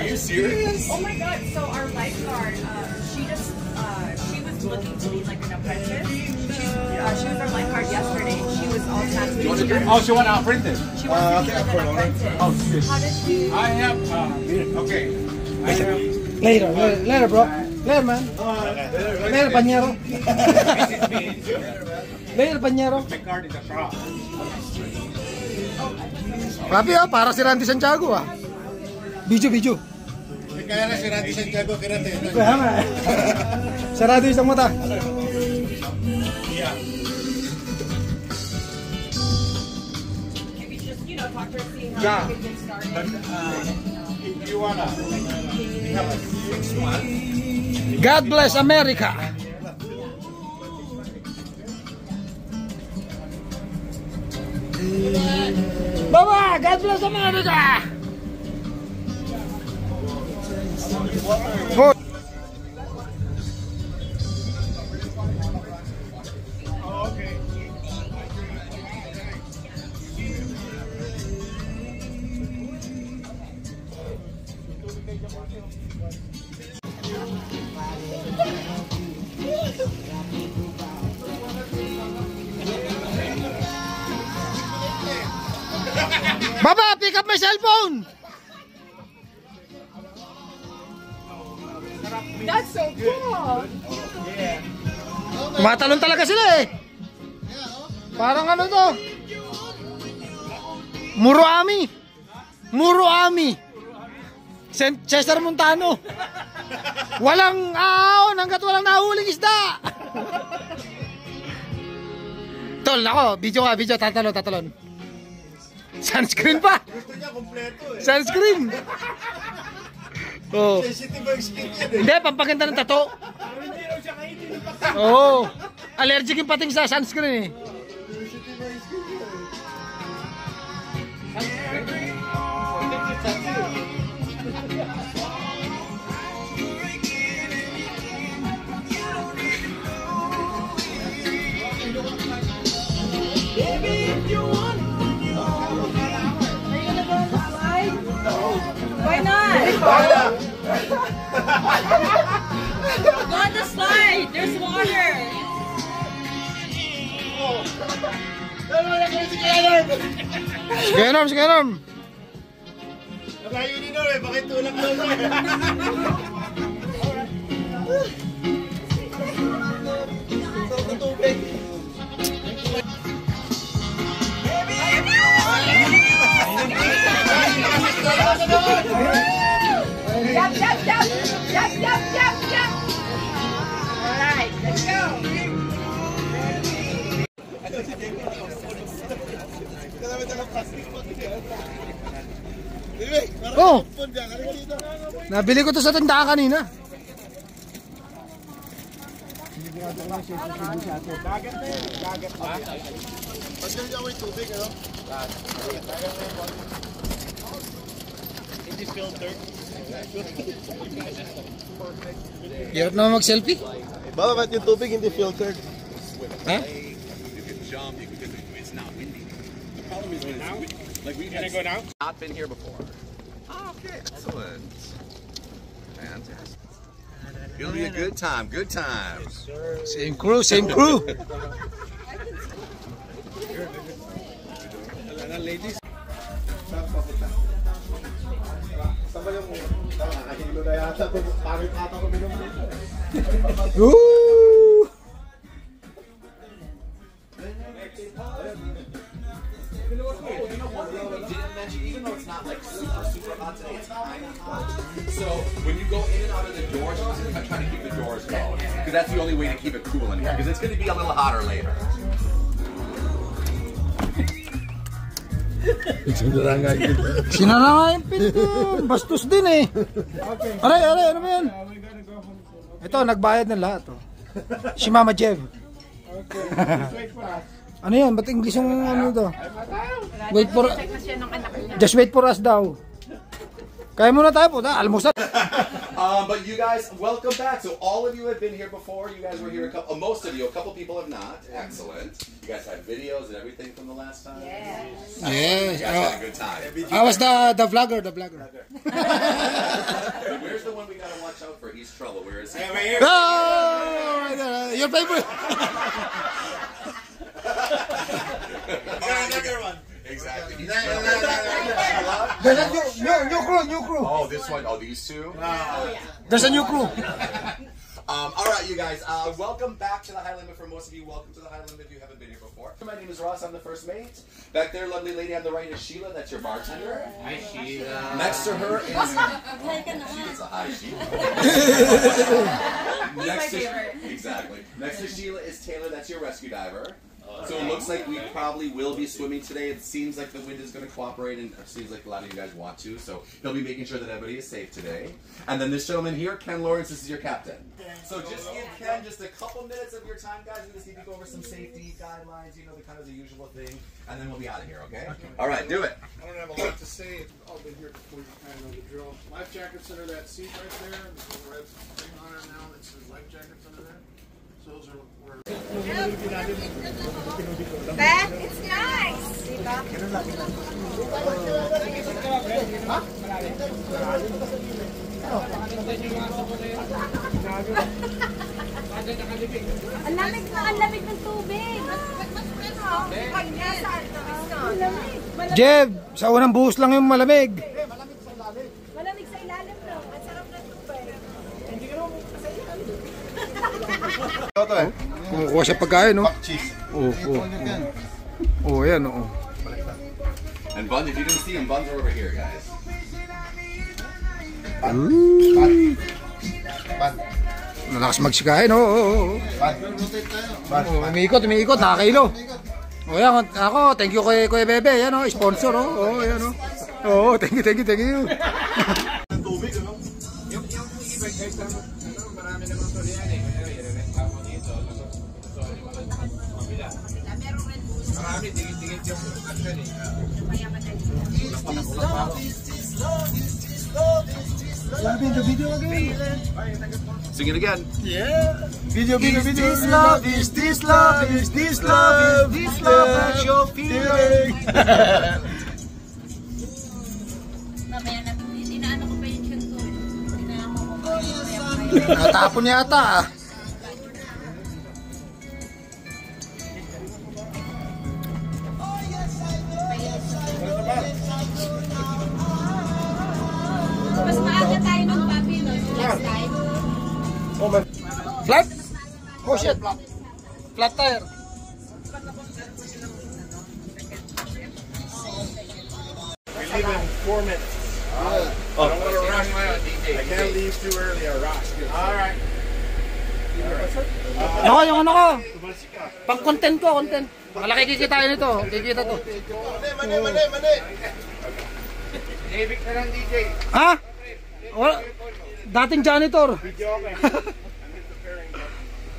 Are you serious? Oh my God! So our lifeguard, she was looking to be like an apprentice. She was our lifeguard yesterday. She was all tattooed. Oh, she went out printed. She wants to be like an apprentice. Oh, shit. How did she? I have, okay. I have, Later, bro. Later, man. Later, Panyero. Later, Panyero. my card in the shop. Grabe ah, para si Randy Santiago ah. Video. Kaya na si Randy Santiago kirate. Kaya nga. Sarado isang mata. Yeah. Maybe just talk to her, see how Yeah. we can get started. But, if you wanna have a 6-1, God bless America. Baba, God bless America. Oh. Baba, pick up my cell phone. That's so cool. Tumatalon talaga sila eh. Parang ano to? Muro Ami. Cesar Montano. Walang ahon hanggat walang nahuling isda. Tol, nako, video, tatalon. Sunscreen pa. Gusto niya kompleto eh. Sunscreen. Oh. Sensitive ang skin yan eh. Hindi, pampaganda ng tato. Oo. Allergic yung pating sa sunscreen eh. Why not? Go on the slide. There's water. Sige, Norm. Nakayo din eh. Bakit tulak daw niya? Sa tubig. Jump. All right, let's go. Oh. Nabili ko to sa tindahan kanina. dagat pa. Pagka niya may tubig, ano? Hindi filtered. Hirap naman mag-selfie. Bakit yung tubig hindi filtered? Ha? You can jump, it's not windy. The problem is when it's windy. Like we've Can I go now? not been here before. Oh, okay, excellent. Fantastic. It'll be a good time, good times. Same crew. Ladies. Saan ba yung nakakahilo na yata? Pangit ata ko minum. Woo! Even though it's not like super hot today, it's kind of hot. So when you go in and out of the doors, I'm trying to keep the doors closed because that's the only way to keep it cool in here. Because it's going to be a little hotter later. Sinara nga yung pinto. Bastos din eh. Aray, ano ba yan? Ito, nagbayad ng lahat. Oh. Si Mama Jev. Ano yan? Ba't English yung ano ito? Just wait for us daw. Kaya muna tayo po, almusal. But you guys, welcome back. So all of you have been here before. You guys were here most of you. A couple people have not. Excellent. You guys had videos and everything from the last time. Yes. You guys had a good time. I was the vlogger. watch out for. He's trouble. Where is he? Hey, right here. Oh, your favorite. Another one. Exactly. He's There's a new crew. Oh, this one. Oh, these two. There's a new crew. All right, you guys. Welcome back to the High Limit. For most of you, welcome to the High Limit if you haven't been here before. My name is Ross. I'm the first mate. Back there, lovely lady on the right is Sheila. That's your bartender. Hi, Sheila. Next to her is. She's a high Sheila. Next to exactly. Next to Sheila is Taylor. That's your rescue diver. So it looks like we probably will be swimming today. It seems like the wind is going to cooperate, and it seems like a lot of you guys want to. So he'll be making sure that everybody is safe today. And then this gentleman here, Ken Lawrence, this is your captain. So just give Ken just a couple minutes of your time, guys. We just need to go over some safety guidelines, you know, the kind of the usual thing, and then we'll be out of here, okay? All right, do it. I don't have a lot to say. It's all been here before. You kind of know the drill. Life jackets under that seat right there. There's a red thing on it now that says life jackets under there. So those are where. Beth, it's nice. Ang lamig ng tubig. Pag nasa, Ang lamig. Jeb, sa unang buhos lang yung malamig. Malamig sa ilalim daw. Ang sarap ng tubig. Kumukuha siya pagkain, no? Oh, ayan, oh. And Buns, if you didn't see him, Buns are over here, guys. Nalakas magsikain, oh. Umiikot, nakakailo. Oh, yan, ako, thank you kay Kuya Bebe, yan, oh, sponsor, oh. Oh, yan, oh. Oh, thank you. Yung ibig kahit marami naman ito yan eh. Tama dito. Marami, tingin-tingin yung action eh. Sing it again. Video. Is love that you're feeling? Mamaya na, inaano ko pa yung tune ko. Inaano ko pa yung Natapon yata, ah. Mas maaga tayo ng papi, no? Last time. Flat? Oh shit, flat tire. We leave in 4 minutes. I don't want to rush. I can't leave too early or rush. All right. Ako, yung ano ko. Pang content ko. Malaki kikitain nito. Kikita to. Mani. David na lang, DJ. Ha? Wala. Dating janitor.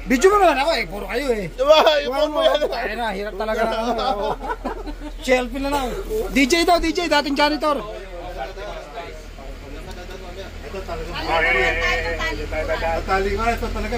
Video mo naman ako eh. Puro kayo eh. Yung phone mo yan. Ayun na, hirap talaga na ako. Selfie na lang. DJ, dating janitor. Oh, yeah. Tali nga ito talaga.